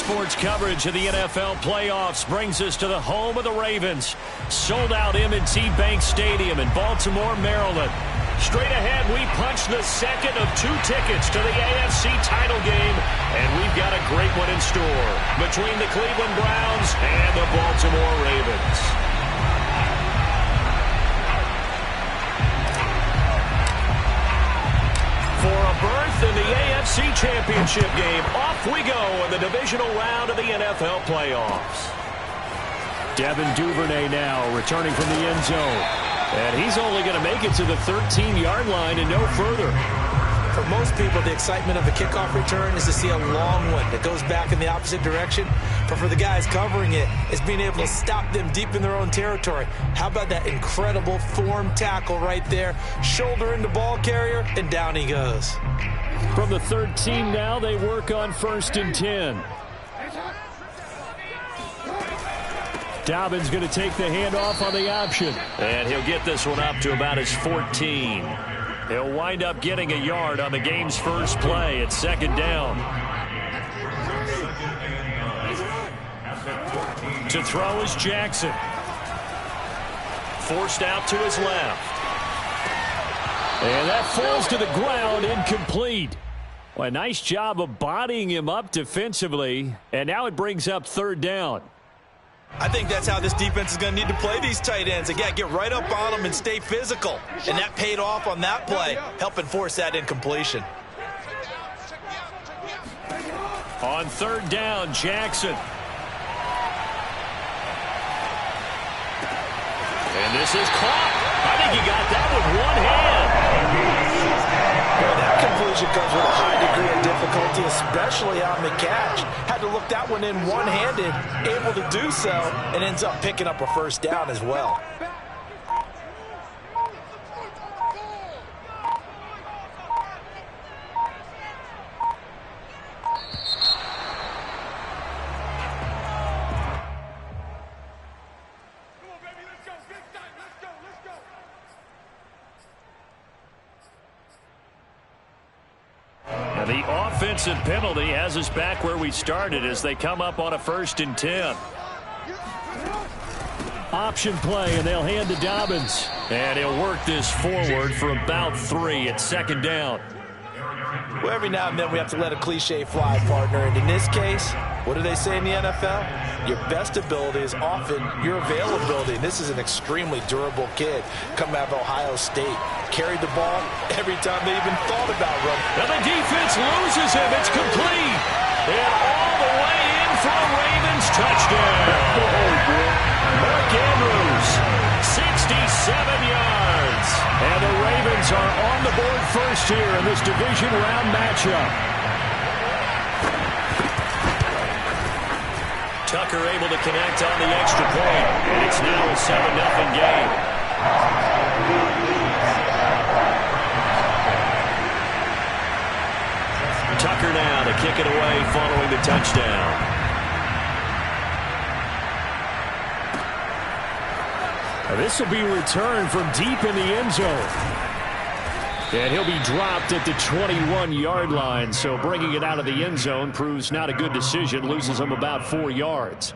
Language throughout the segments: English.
Sports coverage of the NFL playoffs brings us to the home of the Ravens. Sold out M&T Bank Stadium in Baltimore, Maryland. Straight ahead, we punch the second of 2 tickets to the AFC title game, and we've got a great one in store between the Cleveland Browns and the Baltimore Ravens. For a berth in the AFC Championship game, off we go in the divisional round of the NFL playoffs. Devin Duvernay now returning from the end zone. And he's only going to make it to the 13-yard line and no further. For most people, the excitement of the kickoff return is to see a long one that goes back in the opposite direction. But for the guys covering it, it's being able to stop them deep in their own territory. How about that incredible form tackle right there? Shoulder into ball carrier, and down he goes. From the 13 now, they work on 1st and 10. Dobbins going to take the handoff on the option. And he'll get this one up to about his 14. He'll wind up getting a yard on the game's first play at 2nd down. To throw is Jackson. Forced out to his left. And that falls to the ground, incomplete. Well, a nice job of bodying him up defensively. And now it brings up 3rd down. I think that's how this defense is going to need to play these tight ends. Again, get right up on them and stay physical. And that paid off on that play, helping force that incompletion. On 3rd down, Jackson. And this is caught. I think he got that with one hand. That conclusion comes with a high degree of difficulty, especially on the catch. Had to look that one in one-handed, able to do so, and ends up picking up a 1st down as well. The offensive penalty has us back where we started as they come up on a 1st and 10. Option play, and they'll hand to Dobbins. And he'll work this forward for about 3 at 2nd down. Well, every now and then we have to let a cliche fly, partner. And in this case, what do they say in the NFL? Your best ability is often your availability. And this is an extremely durable kid coming out of Ohio State. Carried the ball every time they even thought about running. And the defense loses him. It's complete. And all the way in for a Ravens touchdown. Mark Andrews, 67 yards. And the Ravens are on the board first here in this division round matchup. Tucker able to connect on the extra point. And it's now a 7-0 game. Tucker now to kick it away following the touchdown. This will be returned from deep in the end zone. And he'll be dropped at the 21-yard line, so bringing it out of the end zone proves not a good decision, loses him about 4 yards.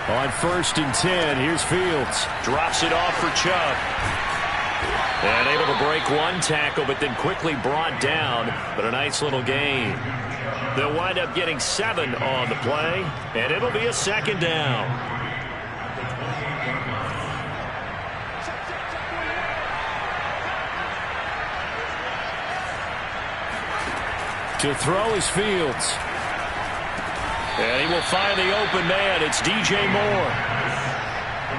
On 1st and 10, here's Fields. Drops it off for Chubb. And able to break one tackle, but then quickly brought down. But a nice little gain. They'll wind up getting 7 on the play, and it'll be a 2nd down. To throw is Fields. And he will find the open man. It's DJ Moore.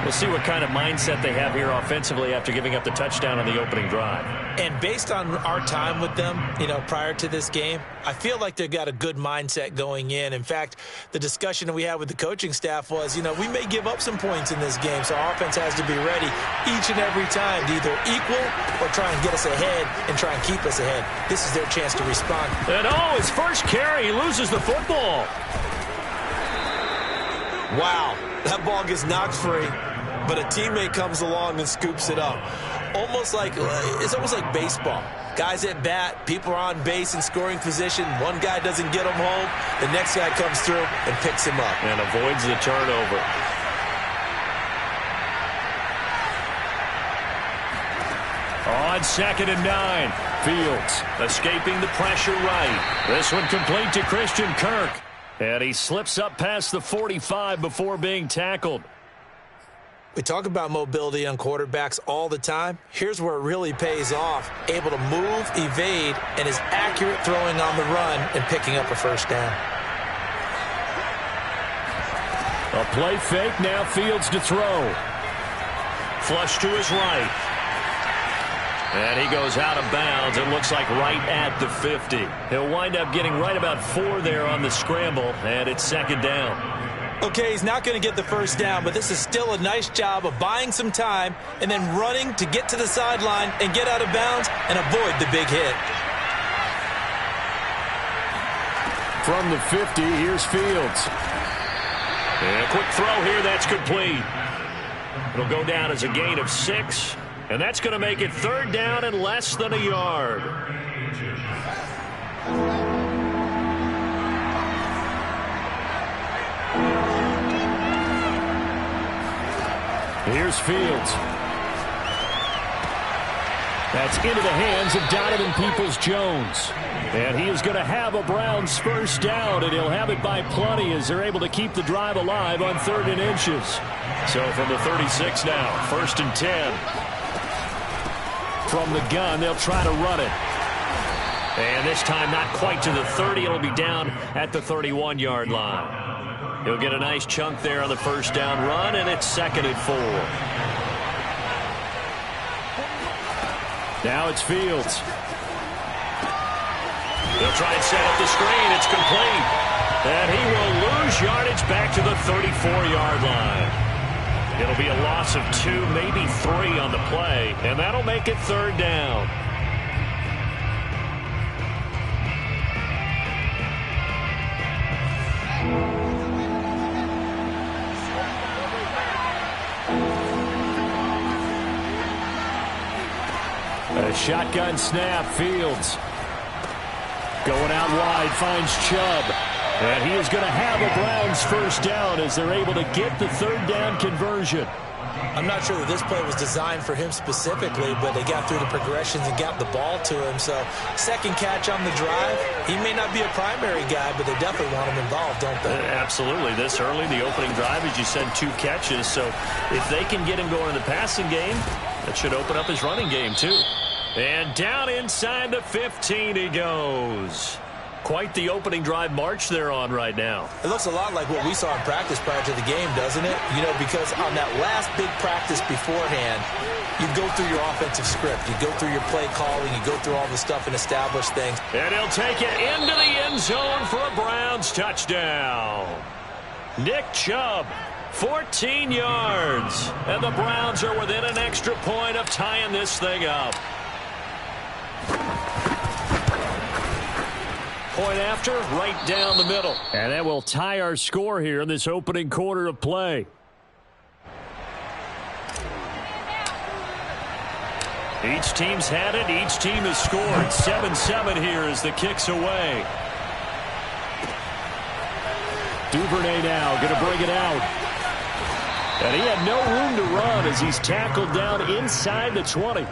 We'll see what kind of mindset they have here offensively after giving up the touchdown on the opening drive. And based on our time with them, prior to this game, I feel like they've got a good mindset going in. In fact, the discussion that we had with the coaching staff was, we may give up some points in this game, so our offense has to be ready each and every time to either equal or try and get us ahead and try and keep us ahead. This is their chance to respond. And his first carry, he loses the football. Wow, that ball gets knocked free. but a teammate comes along and scoops it up. It's almost like baseball. Guys at bat, people are on base in scoring position. One guy doesn't get him home. The next guy comes through and picks him up. And avoids the turnover. On 2nd and 9, Fields escaping the pressure right. This one complete to Christian Kirk. And he slips up past the 45 before being tackled. We talk about mobility on quarterbacks all the time. Here's where it really pays off. Able to move, evade, and is accurate throwing on the run and picking up a first down. A play fake, now Fields to throw. Flush to his right. And he goes out of bounds. It looks like right at the 50. He'll wind up getting right about 4 there on the scramble, and it's 2nd down. Okay, he's not going to get the first down, but this is still a nice job of buying some time and then running to get to the sideline and get out of bounds and avoid the big hit. From the 50, here's Fields. And a quick throw here, that's complete. It'll go down as a gain of 6, and that's going to make it 3rd down and less than a yard. Here's Fields. That's into the hands of Donovan Peoples-Jones. And he is going to have a Browns first down, and he'll have it by plenty as they're able to keep the drive alive on 3rd and inches. So from the 36 now, 1st and 10. From the gun, they'll try to run it. And this time not quite to the 30. It'll be down at the 31-yard line. He'll get a nice chunk there on the first down run, and it's 2nd and 4. Now it's Fields. He'll try and set up the screen. It's complete. And he will lose yardage back to the 34-yard line. It'll be a loss of 2, maybe 3 on the play, and that'll make it 3rd down. A shotgun snap, Fields. Going out wide, finds Chubb. And he is going to have a Browns first down as they're able to get the 3rd down conversion. I'm not sure that this play was designed for him specifically, but they got through the progressions and got the ball to him. So 2nd catch on the drive. He may not be a primary guy, but they definitely want him involved, don't they? Absolutely. This early, the opening drive, as you said, 2 catches. So if they can get him going in the passing game, that should open up his running game too. And down inside the 15 he goes. Quite the opening drive march they're on right now. It looks a lot like what we saw in practice prior to the game, doesn't it? You know, because on that last big practice beforehand, you go through your offensive script. You go through your play calling. You go through all the stuff and establish things. And he'll take it into the end zone for a Browns touchdown. Nick Chubb, 14 yards. And the Browns are within an extra point of tying this thing up. Point after, right down the middle. And that will tie our score here in this opening quarter of play. Each team's had it. Each team has scored. 7-7 here as the kick's away. Duvernay now going to bring it out. And he had no room to run as he's tackled down inside the 20.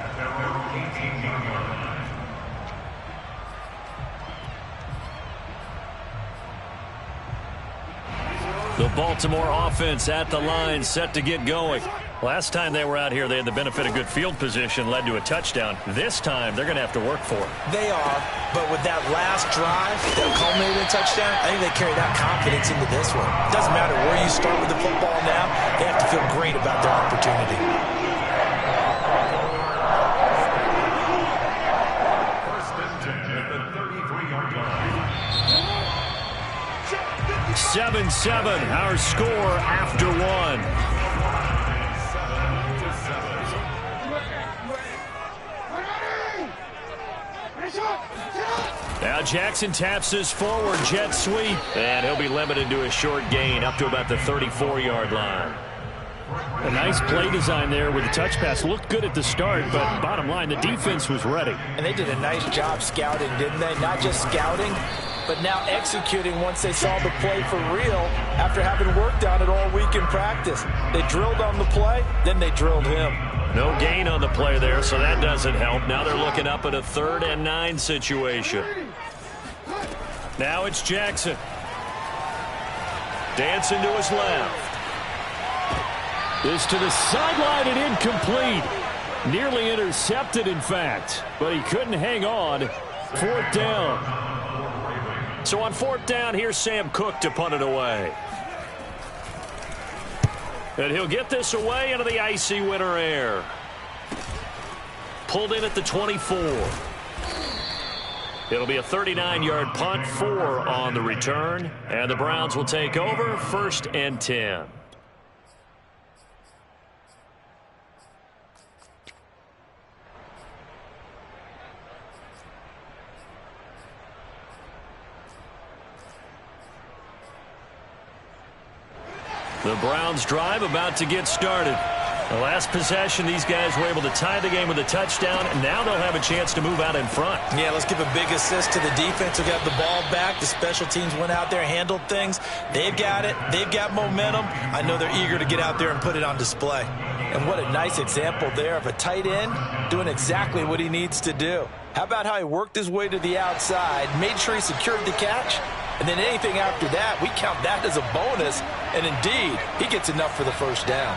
The Baltimore offense at the line, set to get going. Last time they were out here, they had the benefit of good field position, led to a touchdown. This time, they're going to have to work for it. They are, but with that last drive that culminated in a touchdown, I think they carry that confidence into this one. It doesn't matter where you start with the football now, they have to feel great about their opportunity. 7-7, our score after 1. Now Jackson taps his forward jet sweep, and he'll be limited to a short gain up to about the 34-yard line. A nice play design there with the touch pass. Looked good at the start, but bottom line, the defense was ready. And they did a nice job scouting, didn't they? Not just scouting, but now executing once they saw the play for real after having worked on it all week in practice. They drilled on the play, then they drilled him. No gain on the play there, so that doesn't help. Now they're looking up at a 3rd and 9 situation. Now it's Jackson. Dancing to his left. This to the sideline and incomplete. Nearly intercepted, in fact, but he couldn't hang on. 4th down. So on 4th down, here's Sam Cook to punt it away. And he'll get this away into the icy winter air. Pulled in at the 24. It'll be a 39-yard punt, 4 on the return. And the Browns will take over, 1st and 10. The Browns drive about to get started. The last possession, these guys were able to tie the game with a touchdown, and now they'll have a chance to move out in front. Yeah, let's give a big assist to the defense who got the ball back. The special teams went out there, handled things. They've got it. They've got momentum. I know they're eager to get out there and put it on display. And what a nice example there of a tight end doing exactly what he needs to do. How about how he worked his way to the outside, made sure he secured the catch, and then anything after that, we count that as a bonus. And indeed, he gets enough for the 1st down.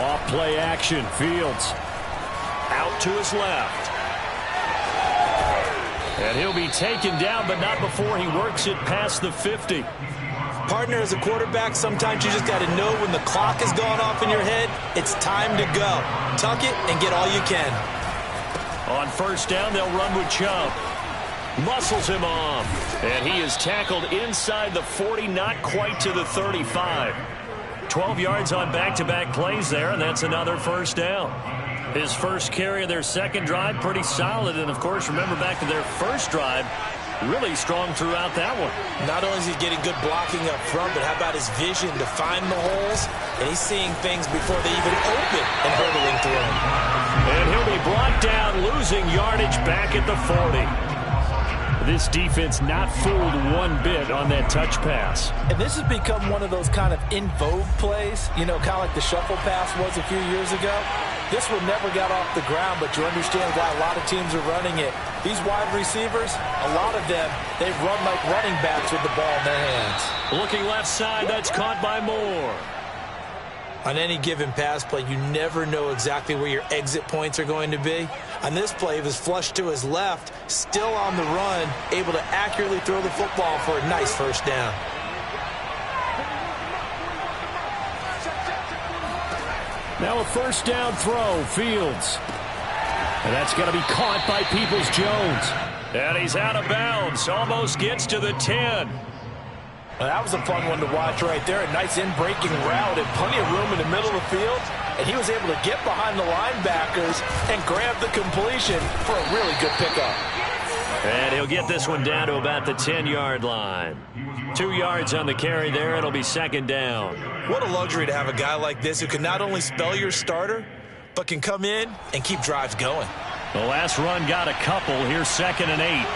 Off play action. Fields out to his left. And he'll be taken down, but not before he works it past the 50. Partner, as a quarterback, sometimes you just got to know when the clock has gone off in your head, it's time to go. Tuck it and get all you can. On 1st down, they'll run with Chubb. Muscles him off. And he is tackled inside the 40, not quite to the 35. 12 yards on back-to-back plays there, and that's another 1st down. His first carry of their 2nd drive, pretty solid. And, of course, remember back to their 1st drive, really strong throughout that one. Not only is he getting good blocking up front, but how about his vision to find the holes? And he's seeing things before they even open and hurdling through them. And he'll be brought down, losing yardage back at the 40. This defense not fooled one bit on that touch pass. And this has become one of those kind of in vogue plays, you know, kind of like the shuffle pass was a few years ago. This one never got off the ground, but you understand why a lot of teams are running it. These wide receivers, a lot of them, they've run like running backs with the ball in their hands. Looking left side, that's caught by Moore. On any given pass play, you never know exactly where your exit points are going to be. On this play, it was flushed to his left, still on the run, able to accurately throw the football for a nice 1st down. Now a 1st down throw, Fields. And that's going to be caught by Peoples-Jones. And he's out of bounds, almost gets to the 10. Well, that was a fun one to watch right there. A nice in-breaking route and plenty of room in the middle of the field. And he was able to get behind the linebackers and grab the completion for a really good pickup. And he'll get this one down to about the 10-yard line. 2 yards on the carry there. It'll be 2nd down. What a luxury to have a guy like this who can not only spell your starter, but can come in and keep drives going. The last run got a couple. Here's 2nd and 8.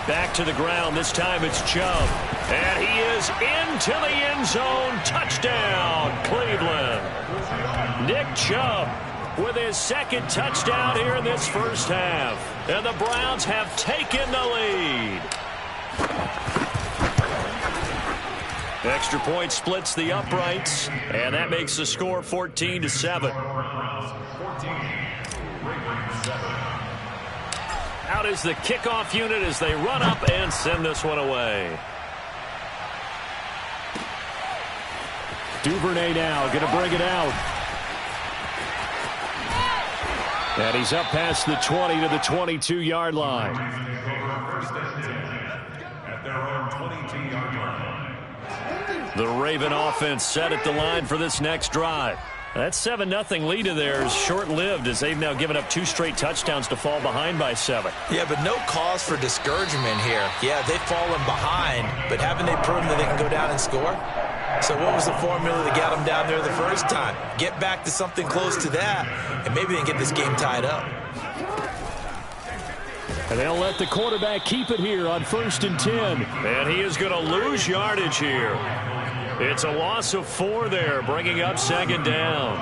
Back to the ground. This time it's Chubb. And he is into the end zone. Touchdown, Cleveland. Nick Chubb with his 2nd touchdown here in this 1st half. And the Browns have taken the lead. Extra point splits the uprights. And that makes the score 14-7. Out is the kickoff unit as they run up and send this one away. Duvernay now going to bring it out. And he's up past the 20 to the 22-yard line. The Raven offense set at the line for this next drive. That 7-0 lead of theirs short-lived as they've now given up 2 straight touchdowns to fall behind by 7. Yeah, but no cause for discouragement here. Yeah, they've fallen behind, but haven't they proven that they can go down and score? So what was the formula that got them down there the first time? Get back to something close to that, and maybe they can get this game tied up. And they'll let the quarterback keep it here on 1st and 10. And he is going to lose yardage here. It's a loss of 4 there, bringing up 2nd down.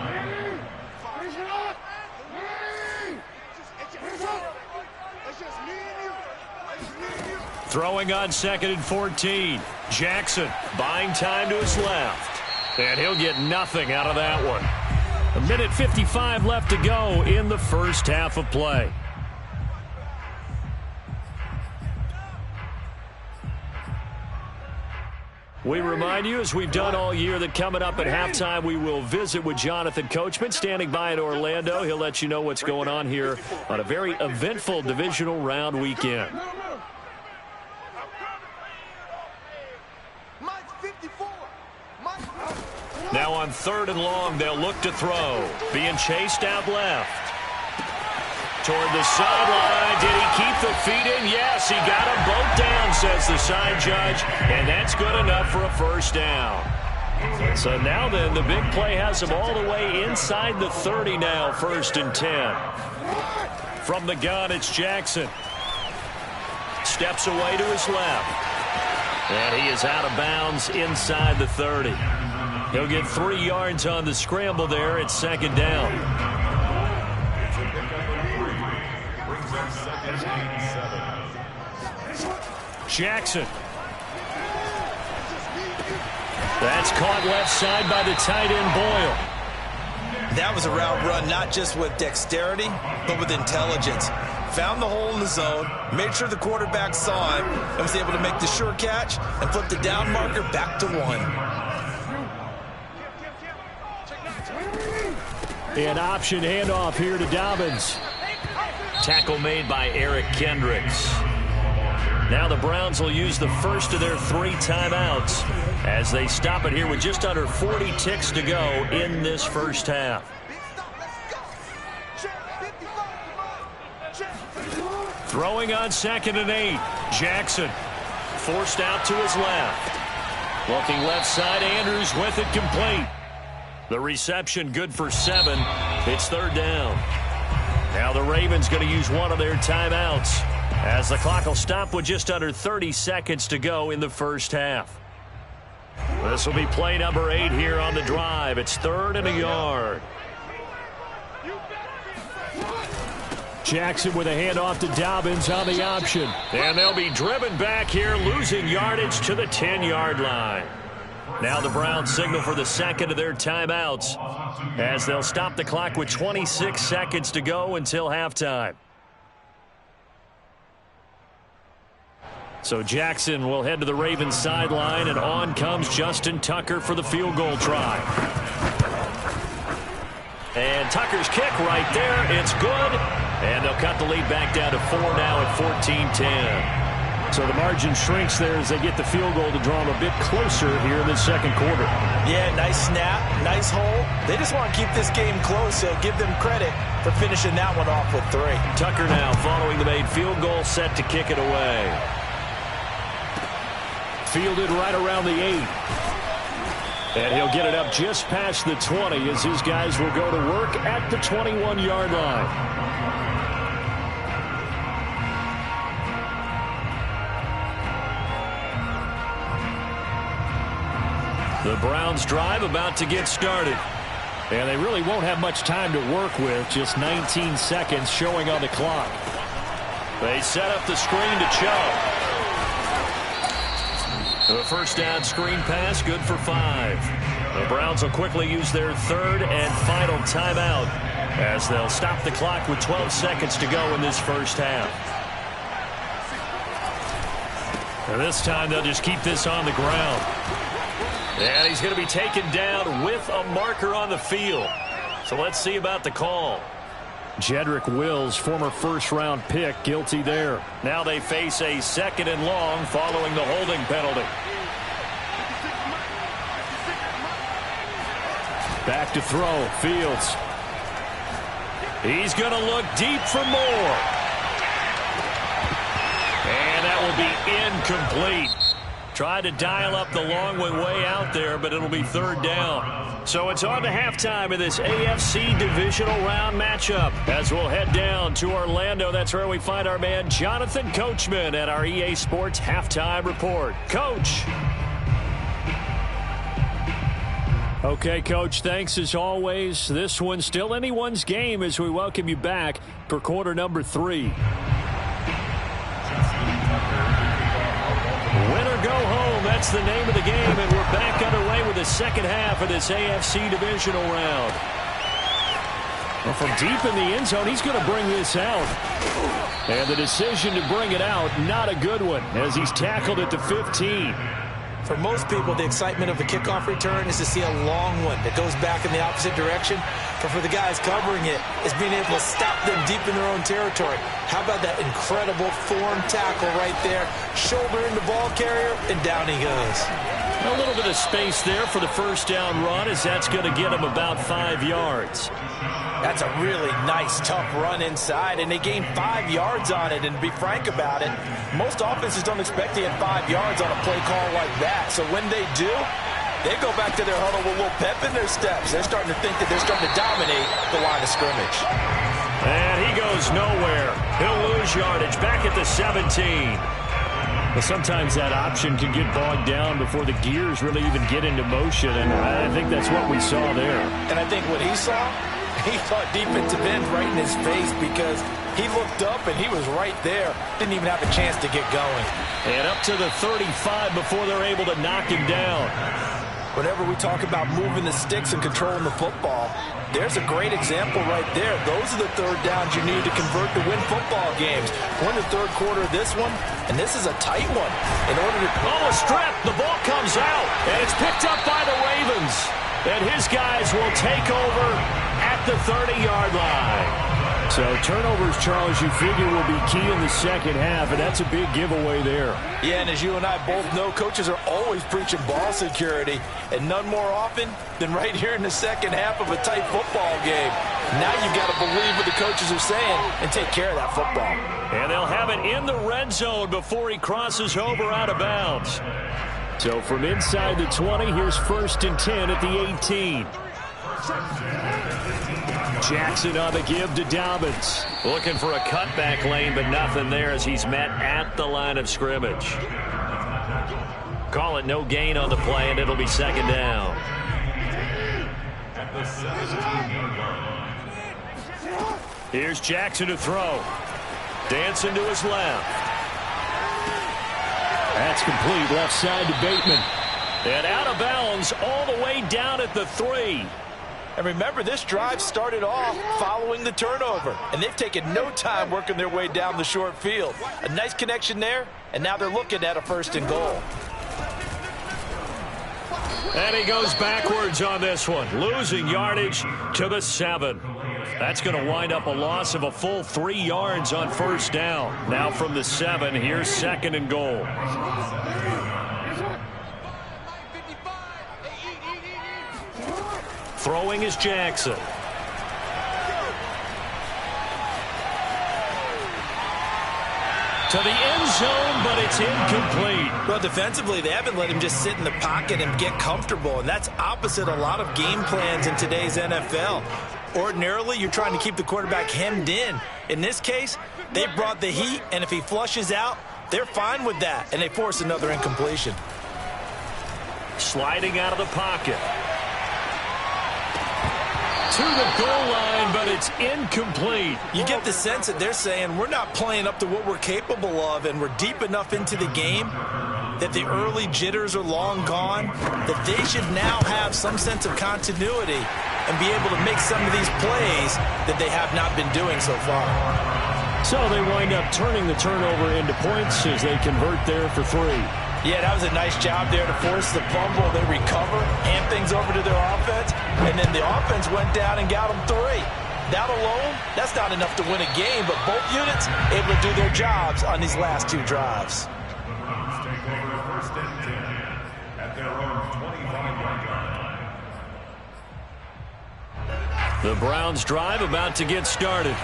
Throwing on 2nd and 14. Jackson buying time to his left. And he'll get nothing out of that one. 1:55 left to go in the first half of play. We remind you, as we've done all year, that coming up at halftime, we will visit with Jonathan Coachman, standing by in Orlando. He'll let you know what's going on here on a very eventful divisional round weekend. Now on 3rd and long, they'll look to throw. Being chased out left. Toward the sideline. Did he keep the feet in? Yes, he got them both down, says the side judge. And that's good enough for a first down. So now then, the big play has them all the way inside the 30 now, 1st and 10. From the gun, it's Jackson. Steps away to his left. And he is out of bounds inside the 30. He'll get 3 yards on the scramble there at 2nd down. Jackson. That's caught left side by the tight end Boyle. That was a route run not just with dexterity, but with intelligence. Found the hole in the zone, made sure the quarterback saw him, and was able to make the sure catch and flip the down marker back to 1. An option handoff here to Dobbins. Tackle made by Eric Kendricks. Now the Browns will use the first of their 3 timeouts as they stop it here with just under 40 ticks to go in this first half. Throwing on 2nd and 8. Jackson forced out to his left. Looking left side, Andrews with it complete. The reception good for 7. It's 3rd down. Now the Ravens going to use one of their timeouts as the clock will stop with just under 30 seconds to go in the first half. This will be play number 8 here on the drive. It's 3rd and a yard. Jackson with a handoff to Dobbins on the option. And they'll be driven back here, losing yardage to the 10-yard line. Now the Browns signal for the 2nd of their timeouts as they'll stop the clock with 26 seconds to go until halftime. So Jackson will head to the Ravens sideline, and on comes Justin Tucker for the field goal try. And Tucker's kick right there. It's good. And they'll cut the lead back down to 4 now at 14-10. So the margin shrinks there as they get the field goal to draw them a bit closer here in the 2nd quarter. Yeah, nice snap, nice hole. They just want to keep this game close, so give them credit for finishing that one off with 3. Tucker now following the made field goal, set to kick it away. Fielded right around the 8. And he'll get it up just past the 20 as his guys will go to work at the 21-yard line. The Browns drive about to get started. And they really won't have much time to work with. Just 19 seconds showing on the clock. They set up the screen to Chubb. The first down screen pass, good for 5. The Browns will quickly use their 3rd and final timeout as they'll stop the clock with 12 seconds to go in this first half. And this time they'll just keep this on the ground. And he's going to be taken down with a marker on the field. So let's see about the call. Jedrick Wills, former first-round pick, guilty there. Now they face a 2nd and long following the holding penalty. Back to throw. Fields. He's going to look deep for more. And that will be incomplete. Tried to dial up the long way out there, but it'll be third down. So it's on to halftime of this AFC Divisional Round matchup. As we'll head down to Orlando, that's where we find our man Jonathan Coachman at our EA Sports Halftime Report. Coach. Okay, Coach, thanks as always. This one's still anyone's game as we welcome you back for quarter number 3. Win or go home, that's the name of the game, and we're back underway with the second half of this AFC Divisional Round. Well, from deep in the end zone, he's going to bring this out. And the decision to bring it out, not a good one, as he's tackled at the 15. For most people, the excitement of the kickoff return is to see a long one that goes back in the opposite direction. But for the guys covering it, is being able to stop them deep in their own territory. How about that incredible form tackle right there? Shoulder in the ball carrier, and down he goes. A little bit of space there for the first down run, as that's going to get him about 5 yards. That's a really nice, tough run inside, and they gained 5 yards on it. And to be frank about it, most offenses don't expect to get 5 yards on a play call like that. So when they do, they go back to their huddle with a little pep in their steps. They're starting to think that they're starting to dominate the line of scrimmage. And he goes nowhere. He'll lose yardage back at the 17. But sometimes that option can get bogged down before the gears really even get into motion, and I think that's what we saw there. And I think what he saw defensive end right in his face, because he looked up and he was right there. Didn't even have a chance to get going. And up to the 35 before they're able to knock him down. Whenever we talk about moving the sticks and controlling the football, there's a great example right there. Those are the third downs you need to convert to win football games. We're in the third quarter of this one, and this is a tight one. In order to... Oh, a strip. The ball comes out, and it's picked up by the Ravens. And his guys will take over at the 30-yard line. So turnovers, Charles, you figure will be key in the second half, and that's a big giveaway there. Yeah, and as you and I both know, coaches are always preaching ball security, and none more often than right here in the second half of a tight football game. Now you've got to believe what the coaches are saying and take care of that football. And they'll have it in the red zone before he crosses over out of bounds. So from inside the 20, here's 1st and 10 at the 18. Jackson on the give to Dobbins. Looking for a cutback lane, but nothing there as he's met at the line of scrimmage. Call it no gain on the play, and it'll be second down. Here's Jackson to throw. Dancing to his left. That's complete, left side to Bateman. And out of bounds all the way down at the 3. And remember, this drive started off following the turnover, and they've taken no time working their way down the short field. A nice connection there, and now they're looking at a 1st and goal. And he goes backwards on this one, losing yardage to the 7. That's going to wind up a loss of a full 3 yards on 1st down. Now from the 7, here's 2nd and goal. Throwing is Jackson. To the end zone, but it's incomplete. Well, defensively, they haven't let him just sit in the pocket and get comfortable, and that's opposite a lot of game plans in today's NFL. Ordinarily, you're trying to keep the quarterback hemmed in. In this case, they brought the heat, and if he flushes out, they're fine with that, and they force another incompletion. Sliding out of the pocket. To the goal line, but it's incomplete. You get the sense that they're saying we're not playing up to what we're capable of, and we're deep enough into the game that the early jitters are long gone, that they should now have some sense of continuity and be able to make some of these plays that they have not been doing so far. So they wind up turning the turnover into points as they convert there for 3. Yeah, that was a nice job there to force the fumble. They recover, hand things over to their offense, and then the offense went down and got them 3. That alone, that's not enough to win a game, but both units able to do their jobs on these last 2 drives. The Browns drive about to get started.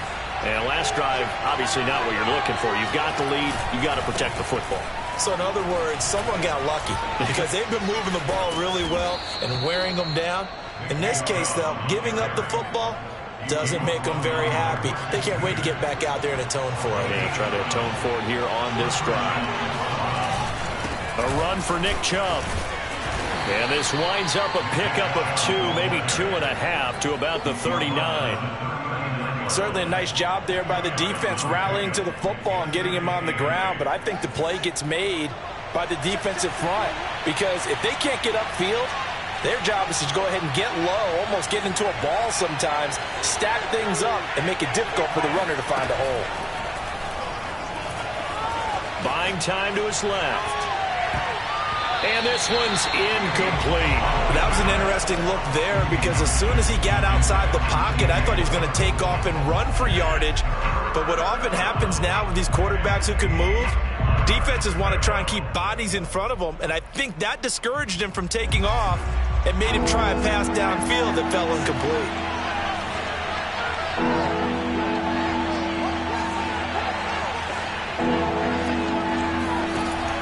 And last drive, obviously not what you're looking for. You've got the lead. You've got to protect the football. So in other words, someone got lucky because they've been moving the ball really well and wearing them down. In this case, though, giving up the football doesn't make them very happy. They can't wait to get back out there and atone for it. Yeah, try to atone for it here on this drive. A run for Nick Chubb. And this winds up a pickup of 2, maybe 2.5 to about the 39. Certainly a nice job there by the defense rallying to the football and getting him on the ground. But I think the play gets made by the defensive front because if they can't get upfield, their job is to go ahead and get low, almost get into a ball sometimes, stack things up, and make it difficult for the runner to find a hole. Buying time to his left. And this one's incomplete. That was an interesting look there because as soon as he got outside the pocket, I thought he was going to take off and run for yardage. But what often happens now with these quarterbacks who can move, defenses want to try and keep bodies in front of them, and I think that discouraged him from taking off and made him try a pass downfield that fell incomplete.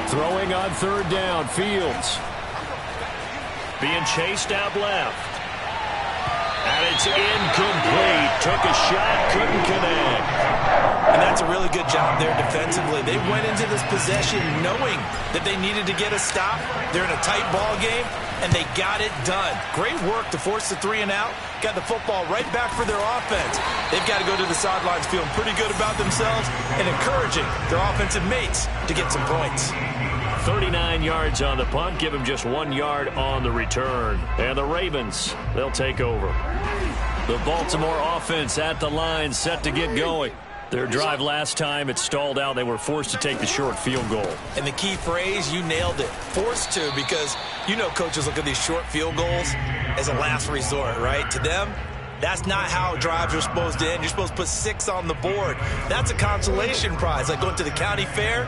Throwing on third down, Fields. Being chased out left. And it's incomplete. Took a shot, couldn't connect. And that's a really good job there defensively. They went into this possession knowing that they needed to get a stop. They're in a tight ball game, and they got it done. Great work to force the 3 and out. Got the football right back for their offense. They've got to go to the sidelines feeling pretty good about themselves and encouraging their offensive mates to get some points. 39 yards on the punt, give him just 1 yard on the return. And the Ravens, they'll take over. The Baltimore offense at the line, set to get going. Their drive last time, it stalled out. They were forced to take the short field goal. And the key phrase, you nailed it. Forced to, because you know coaches look at these short field goals as a last resort, right? To them, that's not how drives are supposed to end. You're supposed to put 6 on the board. That's a consolation prize, like going to the county fair.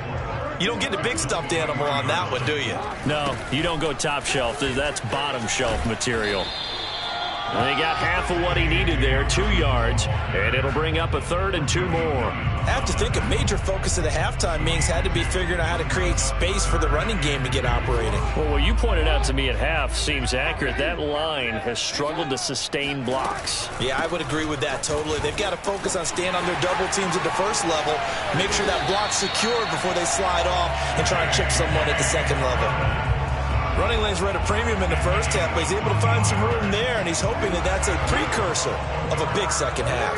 You don't get the big stuffed animal on that one, do you? No, you don't go top shelf. That's bottom shelf material. And they got half of what he needed there, 2 yards, and it'll bring up a 3rd and 2 more. I have to think a major focus of the halftime meetings had to be figuring out how to create space for the running game to get operating. Well, what you pointed out to me at half seems accurate. That line has struggled to sustain blocks. Yeah, I would agree with that totally. They've got to focus on staying on their double teams at the first level, make sure that block's secure before they slide off and try and chip someone at the second level. Running lanes were at a premium in the first half, but he's able to find some room there, and he's hoping that that's a precursor of a big second half.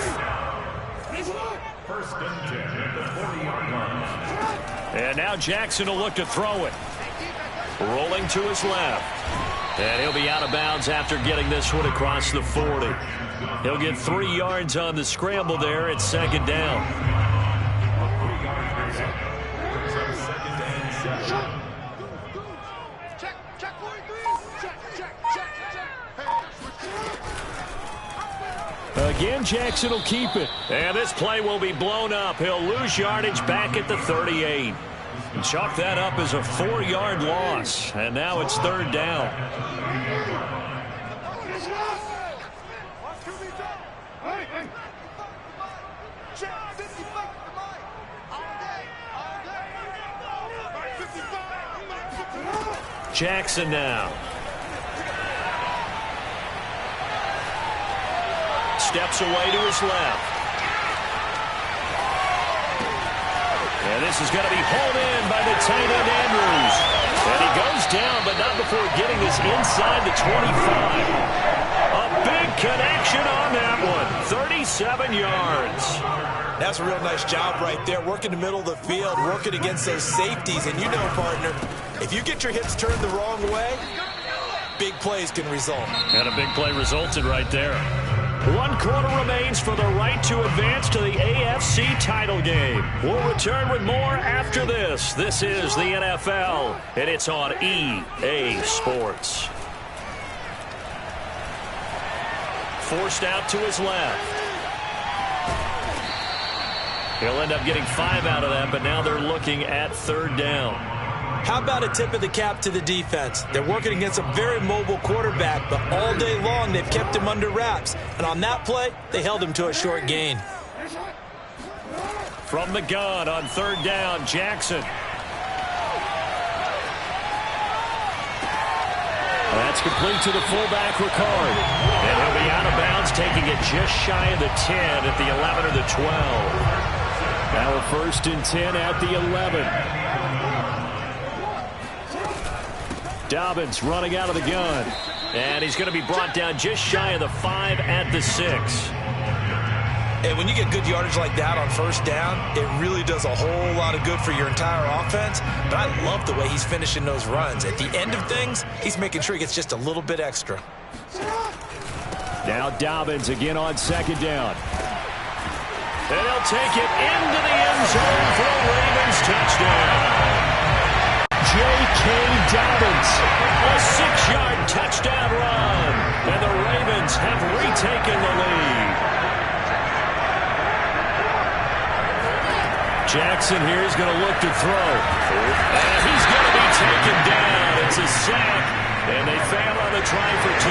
First and 10 at the 40-yard line. And now Jackson will look to throw it. Rolling to his left. And he'll be out of bounds after getting this one across the 40. He'll get 3 yards on the scramble there at 2nd down. Again, Jackson will keep it. And this play will be blown up. He'll lose yardage back at the 38. And chalk that up as a 4-yard loss. And now it's 3rd down. Jackson now. Steps away to his left. And this is going to be hauled in by the tight end Andrews. And he goes down, but not before getting this inside the 25. A big connection on that one. 37 yards. That's a real nice job right there, working the middle of the field, working against those safeties. And you know, partner, if you get your hips turned the wrong way, big plays can result. And a big play resulted right there. 1 quarter remains for the right to advance to the AFC title game. We'll return with more after this. This is the NFL, and it's on EA Sports. Forced out to his left. He'll end up getting 5 out of that, but now they're looking at 3rd down. How about a tip of the cap to the defense? They're working against a very mobile quarterback, but all day long they've kept him under wraps. And on that play, they held him to a short gain. From the gun on third down, Jackson. That's complete to the fullback, Ricard. And he'll be out of bounds, taking it just shy of the 10 at the 11 or the 12. Now a 1st and 10 at the 11. Dobbins running out of the gun. And he's going to be brought down just shy of the 5 at the 6. And when you get good yardage like that on 1st down, it really does a whole lot of good for your entire offense. But I love the way he's finishing those runs. At the end of things, he's making sure he gets just a little bit extra. Now Dobbins again on 2nd down. And he'll take it into the end zone for a Ravens touchdown. J.K. Dobbins, a 6-yard touchdown run. And the Ravens have retaken the lead. Jackson here is going to look to throw. And he's going to be taken down. It's a sack. And they fail on the try for 2.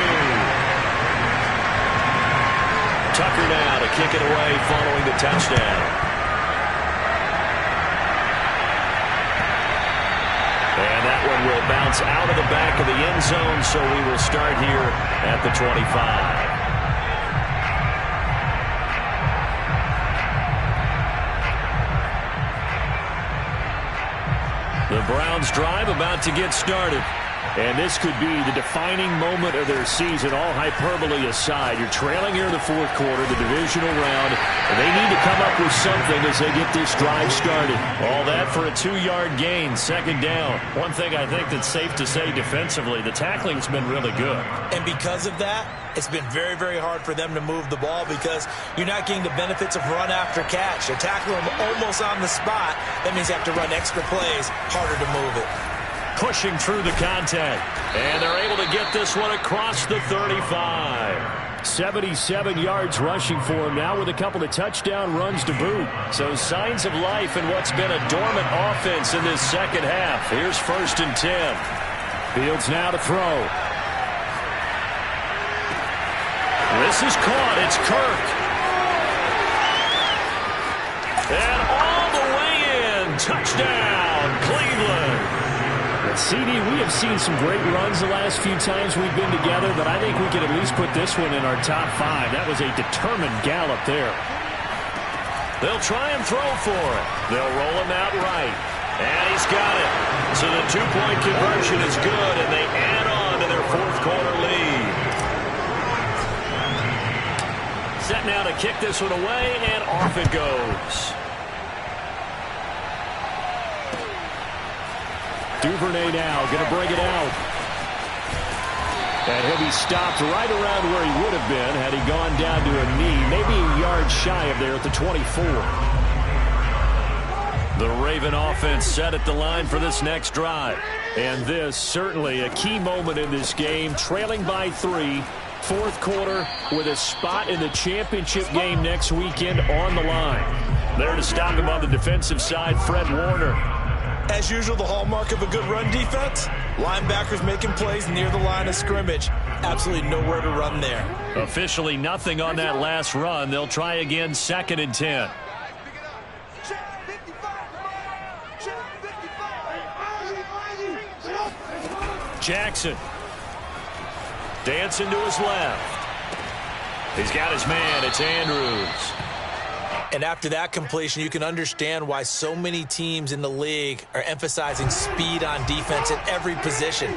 Tucker now to kick it away following the touchdown. And that one will bounce out of the back of the end zone, so we will start here at the 25. The Browns drive about to get started. And this could be the defining moment of their season, all hyperbole aside. You're trailing here in the 4th quarter, the divisional round, and they need to come up with something as they get this drive started. All that for a 2-yard gain, 2nd down. One thing I think that's safe to say defensively, the tackling's been really good. And because of that, it's been very, very hard for them to move the ball because you're not getting the benefits of run after catch. They're tackling them almost on the spot. That means they have to run extra plays, harder to move it. Pushing through the contact. And they're able to get this one across the 35. 77 yards rushing for him now with a couple of touchdown runs to boot. So signs of life in what's been a dormant offense in this second half. Here's 1st and 10. Fields now to throw. This is caught. It's Kirk. And all the way in. Touchdown, Cleveland. CD, we have seen some great runs the last few times we've been together, but I think we could at least put this one in our top 5. That was a determined gallop there. They'll try and throw for it. They'll roll him out right. And he's got it. So the 2-point conversion is good, and they add on to their 4th quarter lead. Set now to kick this one away, and off it goes. Duvernay now going to bring it out. And he'll be stopped right around where he would have been had he gone down to a knee, maybe a yard shy of there at the 24. The Raven offense set at the line for this next drive. And this certainly a key moment in this game, trailing by 3, 4th quarter with a spot in the championship game next weekend on the line. There to stop him on the defensive side, Fred Warner. As usual, the hallmark of a good run defense, linebackers making plays near the line of scrimmage. Absolutely nowhere to run there. Officially nothing on that last run. They'll try again, 2nd and 10. Jackson. Dancing to his left. He's got his man. It's Andrews. And after that completion, you can understand why so many teams in the league are emphasizing speed on defense at every position.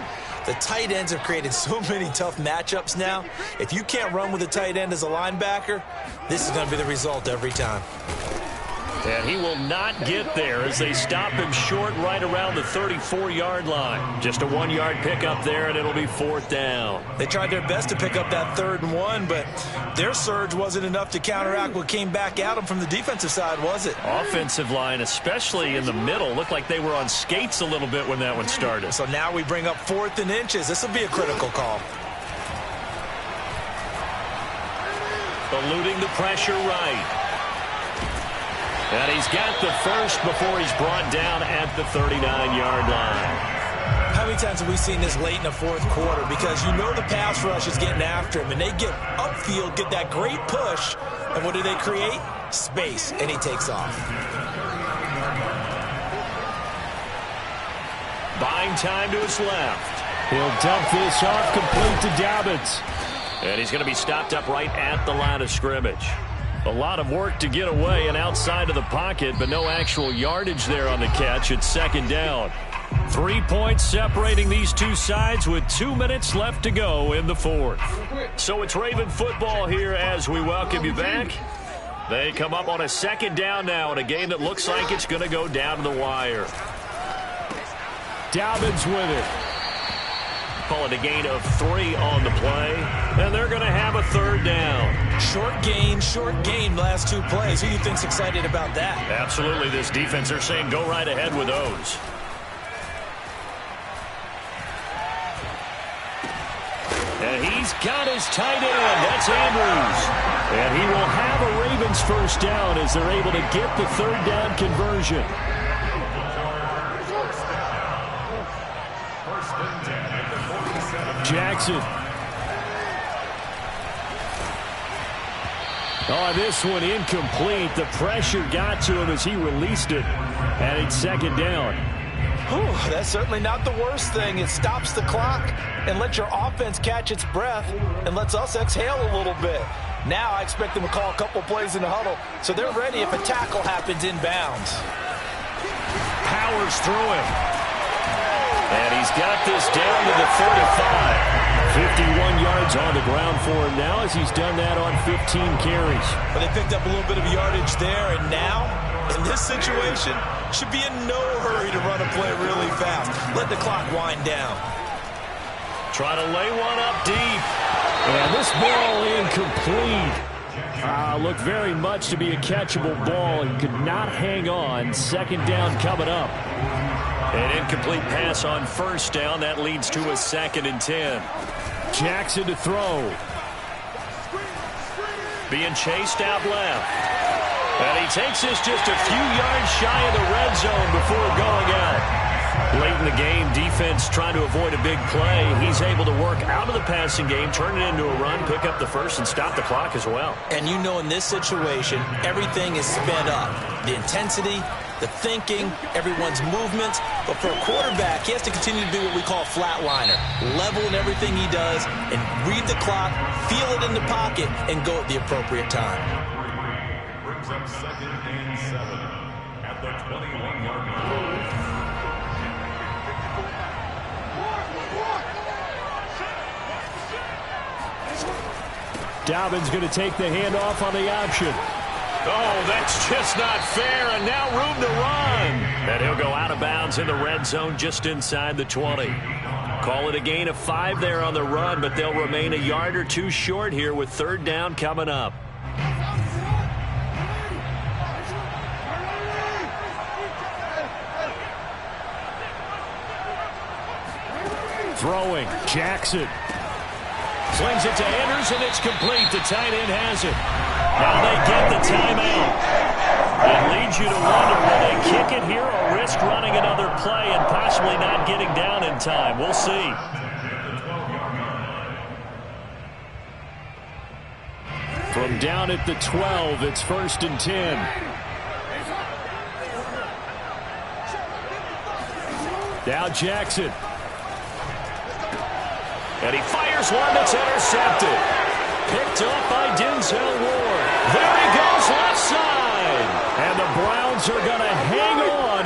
The tight ends have created so many tough matchups now. If you can't run with a tight end as a linebacker, this is going to be the result every time. And he will not get there as they stop him short right around the 34-yard line. Just a 1-yard pickup there, and it'll be 4th down. They tried their best to pick up that 3rd and 1, but their surge wasn't enough to counteract what came back at them from the defensive side, was it? Offensive line, especially in the middle, looked like they were on skates a little bit when that one started. So now we bring up 4th and inches. This will be a critical call. Eluding the pressure right. And he's got the first before he's brought down at the 39-yard line. How many times have we seen this late in the fourth quarter? Because you know the pass rush is getting after him, and they get upfield, get that great push, and what do they create? Space, and he takes off. Buying time to his left. He'll dump this off complete to Dobbins. And he's going to be stopped up right at the line of scrimmage. A lot of work to get away and outside of the pocket, but no actual yardage there on the catch. It's second down. 3 points separating these two sides with 2 minutes left to go in the fourth. So it's Raven football here as we welcome you back. They come up on a second down now in a game that looks like it's going to go down to the wire. Dobbins with it. Call it a gain of 3 on the play, and they're going to have a third down. Short gain last 2 plays. Who do you think's excited about that? Absolutely, this defense, they're saying go right ahead with those. And he's got his tight end. That's Andrews. And he will have a Ravens first down as they're able to get the third down conversion. Jackson. Oh, this one incomplete. The pressure got to him as he released it. And it's second down. Whew, that's certainly not the worst thing. It stops the clock and lets your offense catch its breath and lets us exhale a little bit. Now I expect them to call a couple plays in the huddle so they're ready if a tackle happens inbounds. Powers through him. And he's got this down to the 35. 51 yards on the ground for him now as he's done that on 15 carries. But they picked up a little bit of yardage there, and now, in this situation, should be in no hurry to run a play really fast. Let the clock wind down. Try to lay one up deep. And this ball incomplete. Looked very much to be a catchable ball. He could not hang on. Second down coming up. An incomplete pass on first down. That leads to a 2nd and 10. Jackson to throw. Being chased out left. And he takes this just a few yards shy of the red zone before going out. Late in the game, defense trying to avoid a big play. He's able to work out of the passing game, turn it into a run, pick up the first, and stop the clock as well. And you know in this situation, everything is sped up. The intensity, the thinking, everyone's movements. But for a quarterback, he has to continue to do what we call flatliner. Level in everything he does and read the clock, feel it in the pocket, and go at the appropriate time. Brings up 2nd and 7 at the 21-yard line. Dobbins going to take the handoff on the option. Oh, that's just not fair, and now room to run. And he'll go out of bounds in the red zone just inside the 20. Call it a gain of 5 there on the run, but they'll remain a yard or 2 short here with third down coming up. Throwing, Jackson. Slings it to Andrews, and it's complete. The tight end has it. Now they get the timeout. It leads you to wonder, will they kick it here or risk running another play and possibly not getting down in time? We'll see. From down at the 12, it's 1st and 10. Now Jackson. And he fires one that's intercepted. Picked up by Denzel Ward. There he goes left side. And the Browns are going to hang on